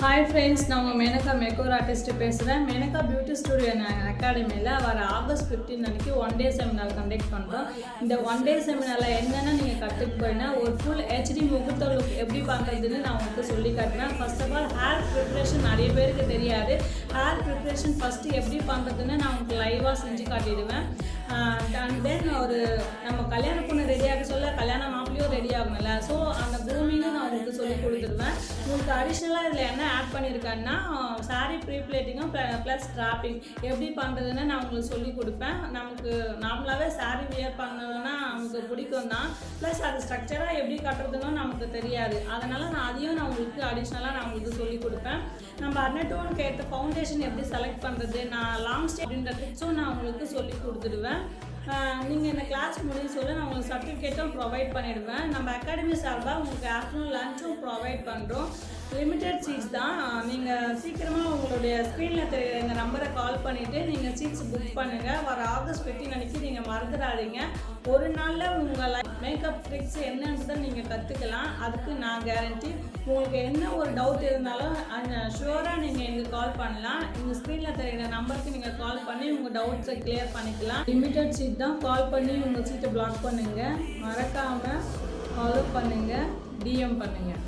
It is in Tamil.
ஹாய் ஃப்ரெண்ட்ஸ், நான் உங்கள் மேனகா மேக்கோவர் ஆர்டிஸ்ட்டு பேசுகிறேன். மேனகா பியூட்டி ஸ்டுடியோ அகாடமியில் வர ஆகஸ்ட் 15 அன்றைக்கி 1 டே செமினார் கண்டக்ட் பண்ணுறோம். இந்த 1 டே செமினாரில் என்னென்ன நீங்கள் கற்றுக்க போயின்னா, ஒரு ஃபுல் ஹெச்டி முகூர்த்த லுக் எப்படி பண்ணுறதுன்னு நான் உங்களுக்கு சொல்லி காட்டுறேன். First of all hair preparation நிறைய பேருக்கு தெரியாது. ஹேர் ப்ரிப்ரேஷன் ஃபஸ்ட்டு எப்படி பண்ணுறதுன்னு நான் உங்களுக்கு லைவாக செஞ்சு காட்டிடுவேன். அண்ட் தென் நம்ம கல்யாண பொண்ணு ரெடியாக சொல்ல கல்யாண மாப்பிள்ளையும் ரெடி ஆகணும்ல, ஸோ அந்த க்ரூமிங்கும் நான் உங்களுக்கு சொல்லி கொடுத்துருவேன். உங்களுக்கு அடிஷ்னலாக இதில் என்ன ஆட் பண்ணியிருக்கேன்னா, சாரீ ப்ரீ பிளேட்டிங்கும் ப்ளஸ் ஸ்ட்ராப்பிங் எப்படி பண்ணுறதுன்னு நான் உங்களுக்கு சொல்லி கொடுப்பேன். நமக்கு நார்மலாகவே சாரீ வியர் பண்ணணுன்னா நமக்கு பிடிக்கும் தான், ப்ளஸ் அது ஸ்ட்ரக்சராக எப்படி கட்டுறதுன்னு நமக்கு தெரியாது. அதனால் நான் உங்களுக்கு அடிஷ்னலாக நான் உங்களுக்கு சொல்லி கொடுப்பேன். நம்ம அன்னட்டோன் கேட்ட ஃபவுண்டேஷன் எப்படி செலக்ட் பண்ணுறது, நான் லாங் ஸ்டே அப்படின்ற டிப்ஸும் நான் உங்களுக்கு சொல்லி கொடுத்துடுவேன். நீங்கள் இந்த கிளாஸ் முடிஞ்சு சொல்ல நான் உங்களுக்கு சர்டிஃபிகேட்டும் ப்ரொவைட் பண்ணிவிடுவேன். நம்ம அகாடமி சார்பாக உங்களுக்கு ஆஃப்டர்நூன் லஞ்சும் ப்ரொவைட் பண்ணுறோம். லிமிட்டட் சீட்ஸ் தான். நீங்கள் சீக்கிரமாக உங்களுடைய ஸ்க்ரீனில் தெரிகிற எங்கள் நம்பரை கால் பண்ணிவிட்டு நீங்கள் சீட்ஸ் புக் பண்ணுங்கள். வர ஆகஸ்ட் 15 அன்றைக்கி நீங்கள் மறந்துடாதீங்க. ஒரு நாளில் உங்கள் மேக்கப் ட்ரிக்ஸ் என்னன்றதை நீங்கள் கற்றுக்கலாம். அதுக்கு நான் கேரண்டி. உங்களுக்கு என்ன ஒரு டவுட் இருந்தாலும் ஷுவராக நீங்கள் எங்களுக்கு கால் பண்ணலாம். உங்கள் ஸ்க்ரீனில் தெரிகிற நம்பருக்கு நீங்கள் கால் பண்ணி உங்கள் டவுட்ஸை கிளியர் பண்ணிக்கலாம். லிமிட்டட் சீட் தான். கால் பண்ணி உங்கள் சீட்டை பிளாக் பண்ணுங்கள். மறக்காமல் ஃபாலோ பண்ணுங்கள், டிஎம் பண்ணுங்கள்.